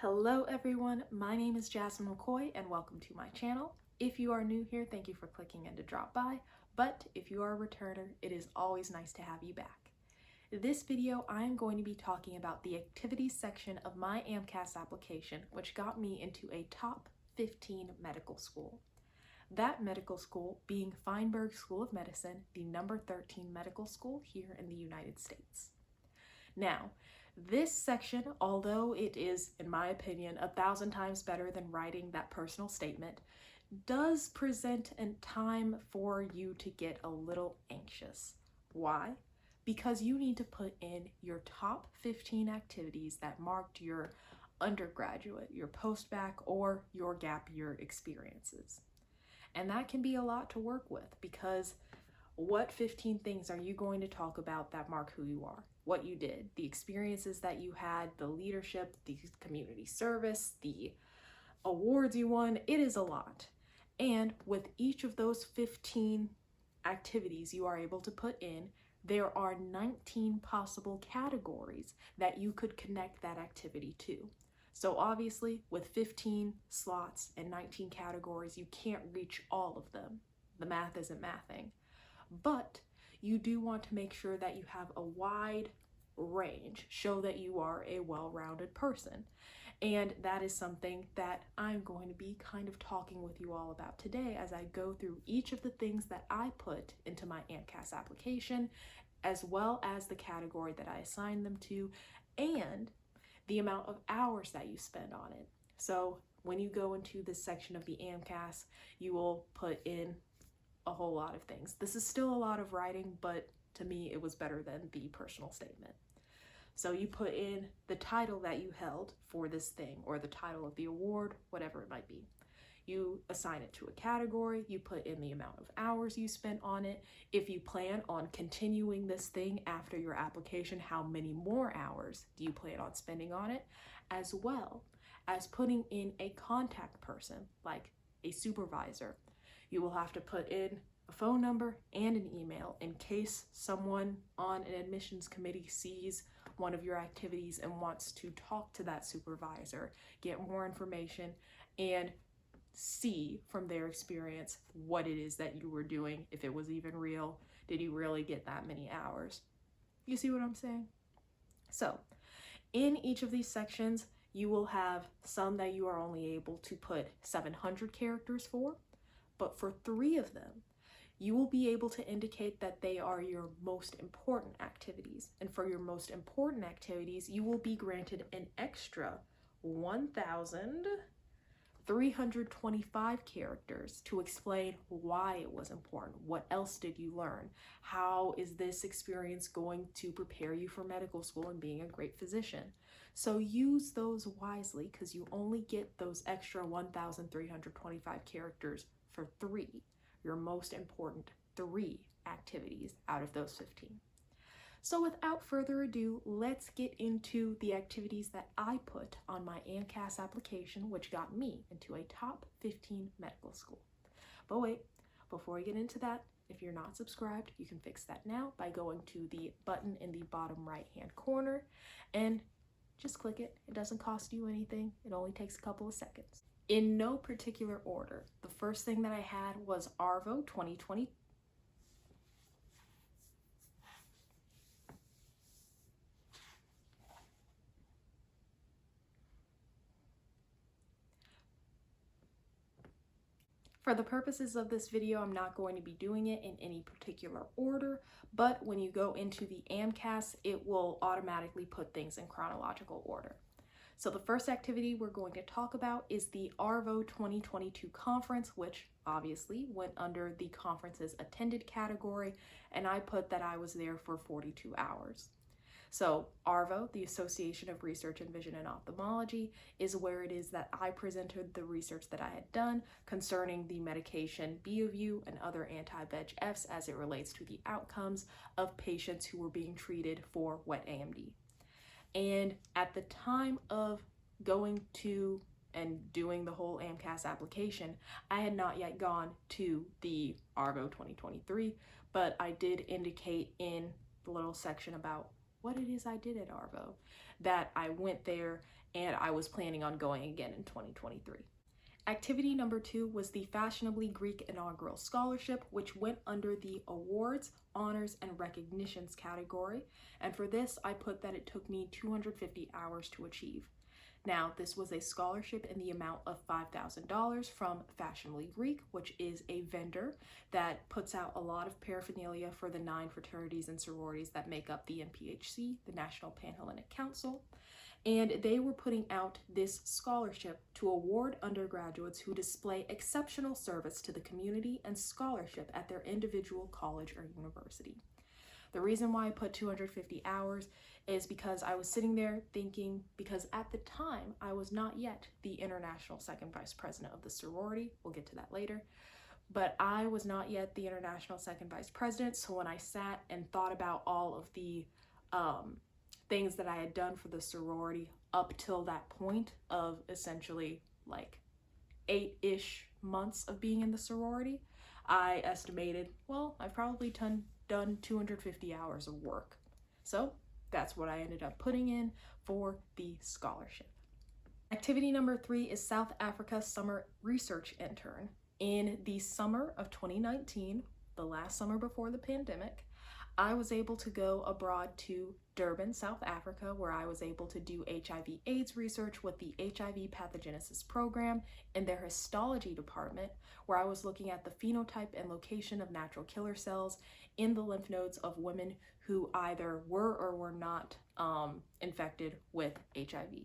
Hello everyone, my name is Jasmine McCoy and welcome to my channel. If you are new here, thank you for clicking in to drop by, but if you are a returner, it is always nice to have you back. This video, I am going to be talking about the activities section of my AMCAS application, which got me into a top 15 medical school. That medical school being Feinberg School of Medicine, the number 13 medical school here in the United States. Now, this section, although it is, in my opinion, 1,000 times better than writing that personal statement, does present a time for you to get a little anxious. Why? Because you need to put in your top 15 activities that marked your undergraduate, your post-bac, or your gap year experiences. And that can be a lot to work with because what 15 things are you going to talk about that mark who you are? What you did, the experiences that you had, the leadership, the community service, the awards you won. It is a lot. And with each of those 15 activities you are able to put in, there are 19 possible categories that you could connect that activity to. So obviously with 15 slots and 19 categories, you can't reach all of them. The math isn't mathing. But you do want to make sure that you have a wide range, show that you are a well-rounded person. And that is something that I'm going to be kind of talking with you all about today as I go through each of the things that I put into my AMCAS application, as well as the category that I assigned them to, and the amount of hours that you spend on it. So when you go into this section of the AMCAS, you will put in a whole lot of things. This is still a lot of writing, but to me it was better than the personal statement. So you put in the title that you held for this thing, or the title of the award, whatever it might be. You assign it to a category, you put in the amount of hours you spent on it. If you plan on continuing this thing after your application, how many more hours do you plan on spending on it? As well as putting in a contact person, like a supervisor. You will have to put in a phone number and an email in case someone on an admissions committee sees one of your activities and wants to talk to that supervisor, get more information, and see from their experience what it is that you were doing, if it was even real. Did you really get that many hours? You see what I'm saying? So in each of these sections, you will have some that you are only able to put 700 characters for. But for 3 of them, you will be able to indicate that they are your most important activities. And for your most important activities, you will be granted an extra 1,325 characters to explain why it was important. What else did you learn? How is this experience going to prepare you for medical school and being a great physician? So use those wisely because you only get those extra 1,325 characters for 3, your most important 3 activities out of those 15. So without further ado, let's get into the activities that I put on my AMCAS application, which got me into a top 15 medical school. But wait, before we get into that, if you're not subscribed, you can fix that now by going to the button in the bottom right-hand corner and just click it. It doesn't cost you anything. It only takes a couple of seconds. In no particular order, the first thing that I had was ARVO 2020. For the purposes of this video, I'm not going to be doing it in any particular order, but when you go into the AMCAS, it will automatically put things in chronological order. So the first activity we're going to talk about is the ARVO 2022 conference, which obviously went under the conferences attended category, and I put that I was there for 42 hours. So ARVO, the Association of Research in Vision and Ophthalmology, is where it is that I presented the research that I had done concerning the medication Beovu and other anti-VEGFs as it relates to the outcomes of patients who were being treated for wet AMD. And at the time of going to and doing the whole AMCAS application, I had not yet gone to the ARVO 2023, but I did indicate in the little section about what it is I did at ARVO, that I went there and I was planning on going again in 2023. Activity number 2 was the Fashionably Greek Inaugural Scholarship, which went under the Awards, Honors, and Recognitions category. And for this, I put that it took me 250 hours to achieve. Now, this was a scholarship in the amount of $5,000 from Fashionably Greek, which is a vendor that puts out a lot of paraphernalia for the 9 fraternities and sororities that make up the NPHC, the National Panhellenic Council. And they were putting out this scholarship to award undergraduates who display exceptional service to the community and scholarship at their individual college or university. The reason why I put 250 hours is because I was sitting there thinking, because at the time I was not yet the international second vice president of the sorority. We'll get to that later. But I was not yet the international second vice president. So when I sat and thought about all of the things that I had done for the sorority up till that point of essentially like 8-ish months of being in the sorority, I estimated, well, I've probably done 250 hours of work. So that's what I ended up putting in for the scholarship. Activity number 3 is South Africa Summer Research Intern. In the summer of 2019, the last summer before the pandemic, I was able to go abroad to Durban, South Africa, where I was able to do HIV/AIDS research with the HIV pathogenesis program in their histology department, where I was looking at the phenotype and location of natural killer cells in the lymph nodes of women who either were or were not infected with HIV.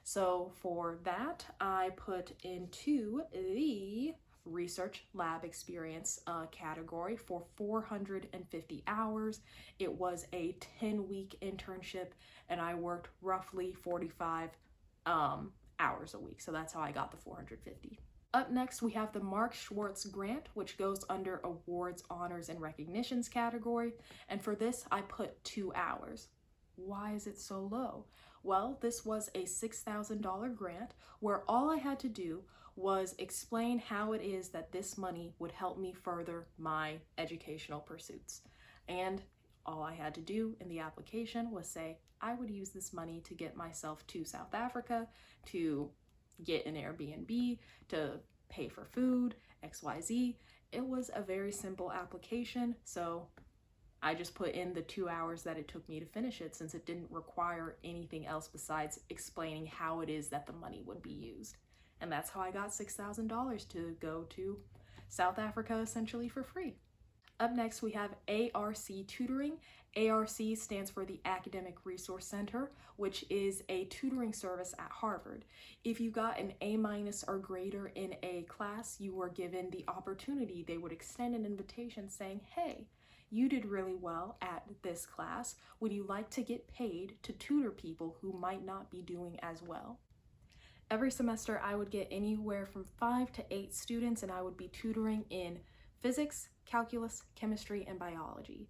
So for that, I put into the research lab experience category for 450 hours. It was a 10-week internship, and I worked roughly 45 hours a week. So that's how I got the 450. Up next, we have the Mark Schwartz Grant, which goes under Awards, Honors, and Recognitions category. And for this, I put 2 hours. Why is it so low? Well, this was a $6,000 grant where all I had to do was explain how it is that this money would help me further my educational pursuits. And all I had to do in the application was say, I would use this money to get myself to South Africa, to get an Airbnb, to pay for food, XYZ. It was a very simple application, so I just put in the 2 hours that it took me to finish it, since it didn't require anything else besides explaining how it is that the money would be used. And that's how I got $6,000 to go to South Africa essentially for free. Up next, we have ARC Tutoring. ARC stands for the Academic Resource Center, which is a tutoring service at Harvard. If you got an A- or greater in a class, you were given the opportunity. They would extend an invitation saying, hey, you did really well at this class. Would you like to get paid to tutor people who might not be doing as well? Every semester, I would get anywhere from 5 to 8 students, and I would be tutoring in physics, calculus, chemistry, and biology.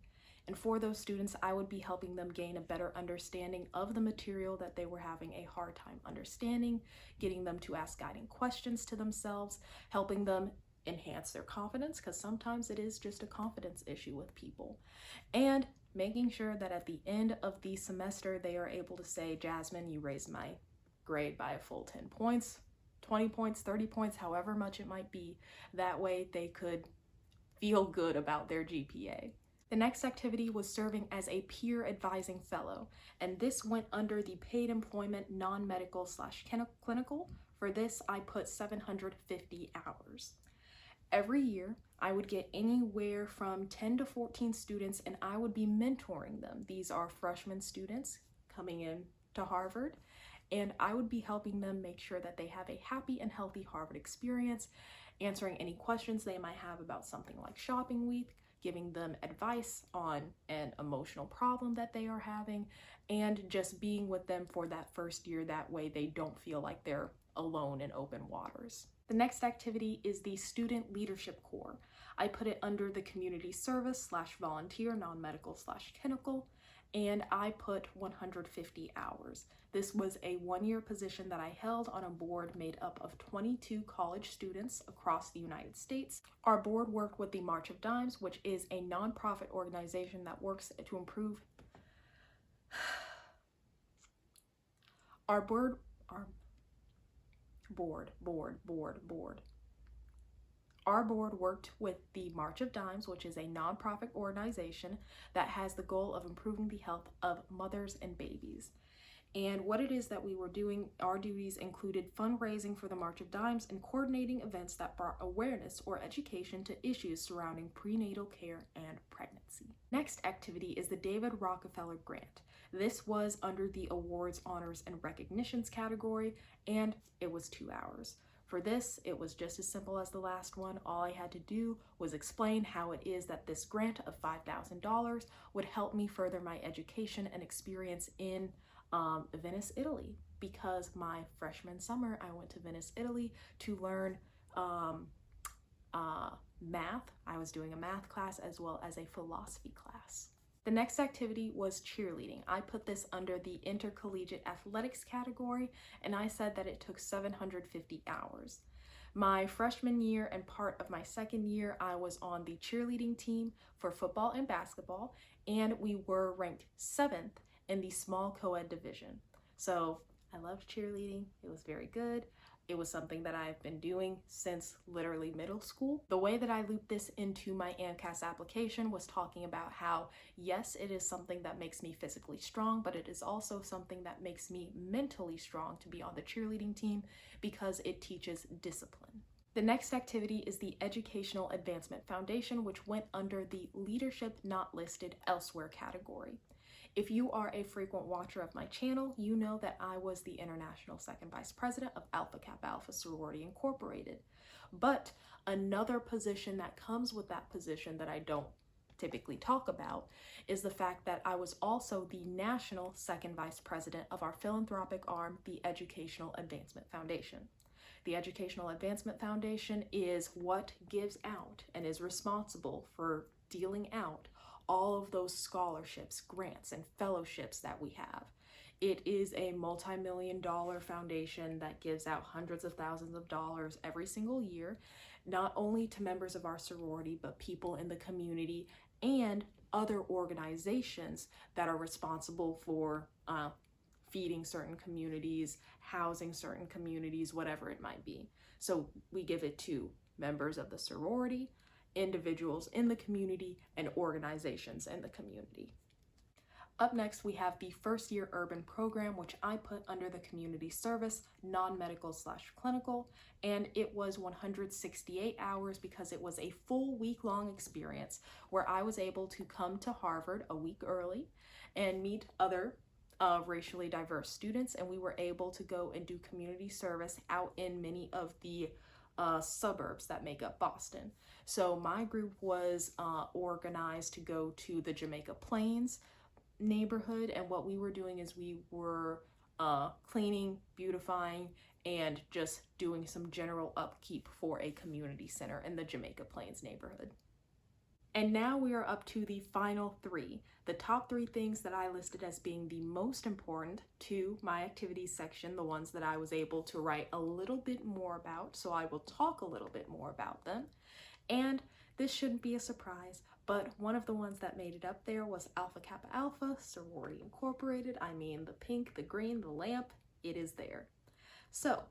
And for those students, I would be helping them gain a better understanding of the material that they were having a hard time understanding, getting them to ask guiding questions to themselves, helping them enhance their confidence, because sometimes it is just a confidence issue with people, and making sure that at the end of the semester, they are able to say, Jasmine, you raised my grade by a full 10 points, 20 points, 30 points, however much it might be. That way they could feel good about their GPA. The next activity was serving as a peer advising fellow, and this went under the paid employment non-medical/clinical. For this, I put 750 hours. Every year, I would get anywhere from 10 to 14 students, and I would be mentoring them. These are freshman students coming in to Harvard, and I would be helping them make sure that they have a happy and healthy Harvard experience, answering any questions they might have about something like shopping week, giving them advice on an emotional problem that they are having, and just being with them for that first year. That way they don't feel like they're alone in open waters. The next activity is the Student Leadership Corps. I put it under the Community Service/Volunteer non-medical/clinical, and I put 150 hours. This was a 1-year position that I held on a board made up of 22 college students across the United States. Our board worked with the March of Dimes, which is a nonprofit organization that works to improve. Our board our board worked with the March of Dimes, which is a nonprofit organization that has the goal of improving the health of mothers and babies. And what it is that we were doing, our duties included fundraising for the March of Dimes and coordinating events that brought awareness or education to issues surrounding prenatal care and pregnancy. Next activity is the David Rockefeller Grant. This was under the Awards, Honors, and Recognitions category, and it was 2 hours. For this, it was just as simple as the last one. All I had to do was explain how it is that this grant of $5,000 would help me further my education and experience in Venice, Italy, because my freshman summer I went to Venice, Italy to learn math. I was doing a math class as well as a philosophy class. The next activity was cheerleading. I put this under the intercollegiate athletics category, and I said that it took 750 hours. My freshman year and part of my second year, I was on the cheerleading team for football and basketball, and we were ranked 7th in the small co-ed division. So I loved cheerleading. It was very good. It was something that I've been doing since literally middle school. The way that I looped this into my AMCAS application was talking about how, yes, it is something that makes me physically strong, but it is also something that makes me mentally strong to be on the cheerleading team because it teaches discipline. The next activity is the Educational Advancement Foundation, which went under the Leadership Not Listed Elsewhere category. If you are a frequent watcher of my channel, you know that I was the International Second Vice President of Alpha Kappa Alpha Sorority Incorporated. But another position that comes with that position that I don't typically talk about is the fact that I was also the National Second Vice President of our philanthropic arm, the Educational Advancement Foundation. The Educational Advancement Foundation is what gives out and is responsible for dealing out all of those scholarships, grants, and fellowships that we have. It is a multi-million-dollar foundation that gives out hundreds of thousands of dollars every single year, not only to members of our sorority, but people in the community and other organizations that are responsible for feeding certain communities, housing certain communities, whatever it might be. So we give it to members of the sorority, individuals in the community, and organizations in the community. Up next, we have the first year urban program, which I put under the community service, non-medical/clinical, and it was 168 hours because it was a full week-long experience where I was able to come to Harvard a week early and meet other racially diverse students, and we were able to go and do community service out in many of the suburbs that make up Boston. So my group was organized to go to the Jamaica Plains neighborhood, and what we were doing is we were cleaning, beautifying, and just doing some general upkeep for a community center in the Jamaica Plains neighborhood. And now we are up to the final three, the top 3 things that I listed as being the most important to my activities section, the ones that I was able to write a little bit more about, so I will talk a little bit more about them. And this shouldn't be a surprise, but one of the ones that made it up there was Alpha Kappa Alpha Sorority Incorporated. I mean, the pink, the green, the lamp, it is there. So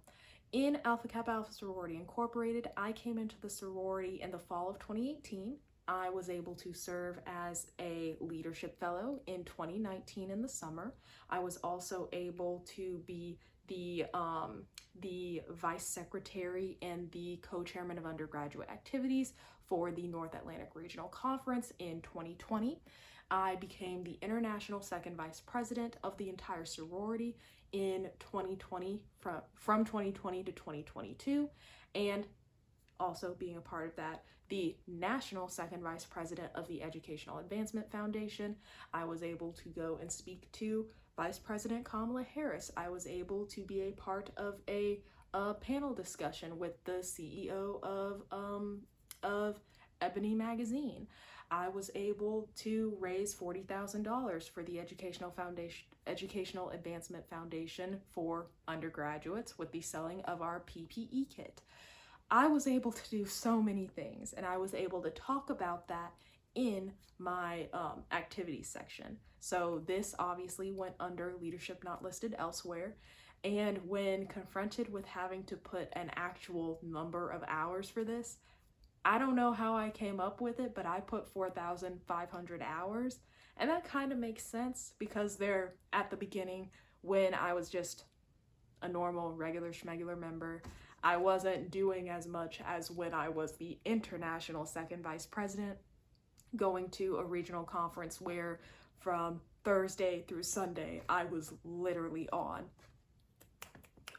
in Alpha Kappa Alpha Sorority Incorporated, I came into the sorority in the fall of 2018. I was able to serve as a leadership fellow in 2019 in the summer. I was also able to be the vice secretary and the co-chairman of undergraduate activities for the North Atlantic Regional Conference in 2020. I became the international second vice president of the entire sorority in 2020, from 2020 to 2022, and also being a part of that, the national second vice president of the Educational Advancement Foundation. I was able to go and speak to Vice President Kamala Harris. I was able to be a part of a panel discussion with the CEO of Ebony Magazine. I was able to raise $40,000 for the Educational Advancement Foundation for undergraduates with the selling of our PPE kit. I was able to do so many things, and I was able to talk about that in my activities section. So this obviously went under Leadership Not Listed Elsewhere, And when confronted with having to put an actual number of hours for this, I don't know how I came up with it, but I put 4,500 hours. And that kind of makes sense because they're at the beginning when I was just a normal, regular schmegular member. I wasn't doing as much as when I was the international second vice president, going to a regional conference where from Thursday through Sunday, I was literally on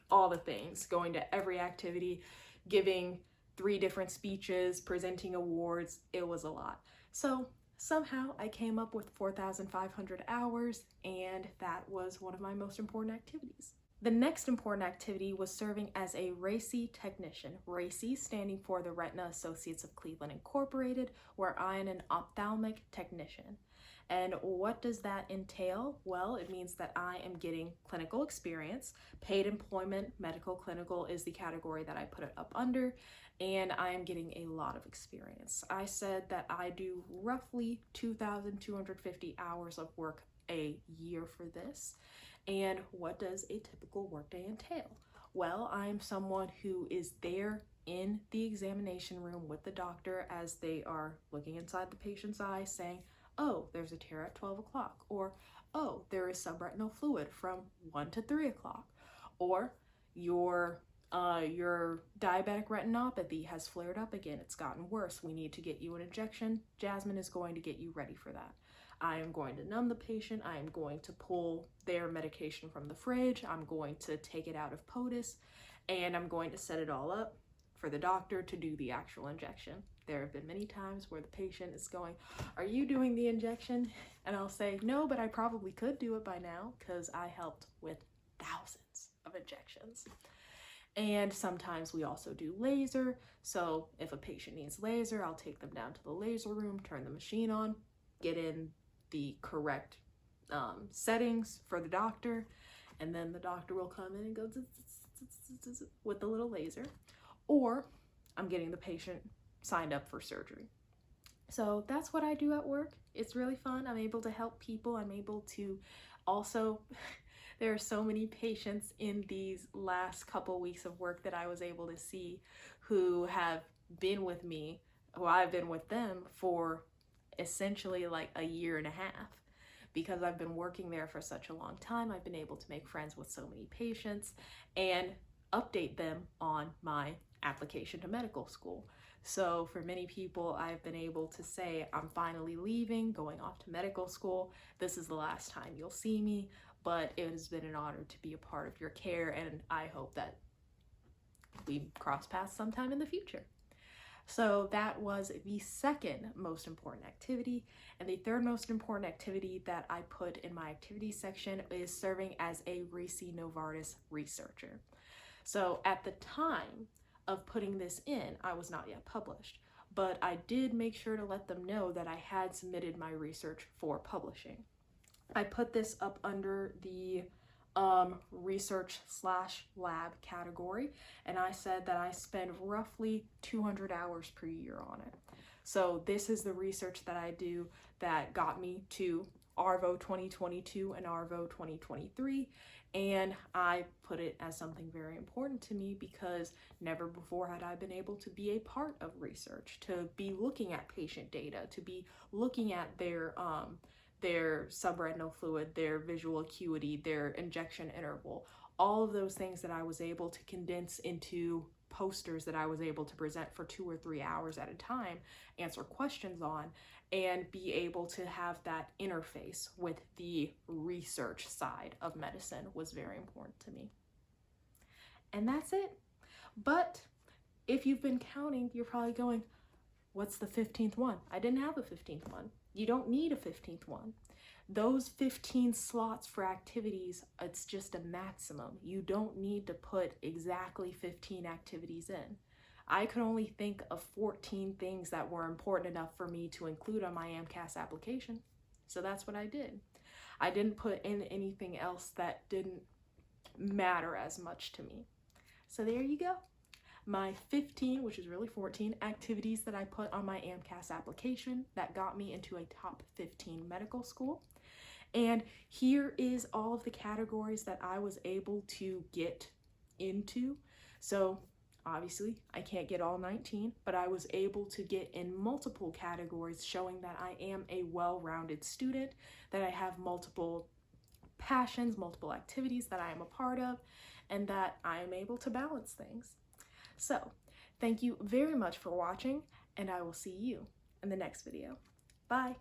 all the things, going to every activity, giving 3 different speeches, presenting awards. It was a lot. So somehow I came up with 4,500 hours, and that was one of my most important activities. The next important activity was serving as a RACI technician. RACI standing for the Retina Associates of Cleveland Incorporated, where I am an ophthalmic technician. And what does that entail? Well, it means that I am getting clinical experience. Paid employment, medical clinical is the category that I put it up under, and I am getting a lot of experience. I said that I do roughly 2,250 hours of work a year for this. And what does a typical workday entail? Well, I'm someone who is there in the examination room with the doctor as they are looking inside the patient's eye saying, oh, there's a tear at 12 o'clock, or oh, there is subretinal fluid from 1 to 3 o'clock, or your diabetic retinopathy has flared up again, it's gotten worse, we need to get you an injection. Jasmine is going to get you ready for that. I am going to numb the patient, I am going to pull their medication from the fridge, I'm going to take it out of POTUS, and I'm going to set it all up for the doctor to do the actual injection. There have been many times where the patient is going, are you doing the injection? And I'll say, no, but I probably could do it by now because I helped with thousands of injections. And sometimes we also do laser. So if a patient needs laser, I'll take them down to the laser room, turn the machine on, get in the correct settings for the doctor, and then the doctor will come in and go with the little laser. Or I'm getting the patient signed up for surgery. So that's what I do at work. It's really fun. I'm able to help people. I'm able to also, there are so many patients in these last couple weeks of work that I was able to see who have been with me, who I've been with them for essentially like a year and a half. Because I've been working there for such a long time, I've been able to make friends with so many patients and update them on my application to medical school. So for many people, I've been able to say, I'm finally leaving, going off to medical school. This is the last time you'll see me, but it has been an honor to be a part of your care, and I hope that we cross paths sometime in the future. So that was the second most important activity. And the third most important activity that I put in my activities section is serving as a RACI Novartis researcher. So at the time of putting this in, I was not yet published, but I did make sure to let them know that I had submitted my research for publishing. I put this up under the research/lab category, and I said that I spend roughly 200 hours per year on it. So this is the research that I do that got me to ARVO 2022 and ARVO 2023, and I put it as something very important to me because never before had I been able to be a part of research, to be looking at patient data, to be looking at their subretinal fluid, their visual acuity, their injection interval, all of those things that I was able to condense into posters that I was able to present for 2 or 3 hours at a time, answer questions on, and be able to have that interface with the research side of medicine was very important to me. And that's it. But if you've been counting, you're probably going, what's the 15th one? I didn't have a 15th one. You don't need a 15th one. Those 15 slots for activities, it's just a maximum. You don't need to put exactly 15 activities in. I could only think of 14 things that were important enough for me to include on my AMCAS application. So that's what I did. I didn't put in anything else that didn't matter as much to me. So there you go. My 15, which is really 14, activities that I put on my AMCAS application that got me into a top 15 medical school. And here is all of the categories that I was able to get into. So obviously I can't get all 19, but I was able to get in multiple categories, showing that I am a well-rounded student, that I have multiple passions, multiple activities that I am a part of, and that I am able to balance things. So thank you very much for watching, and I will see you in the next video. Bye.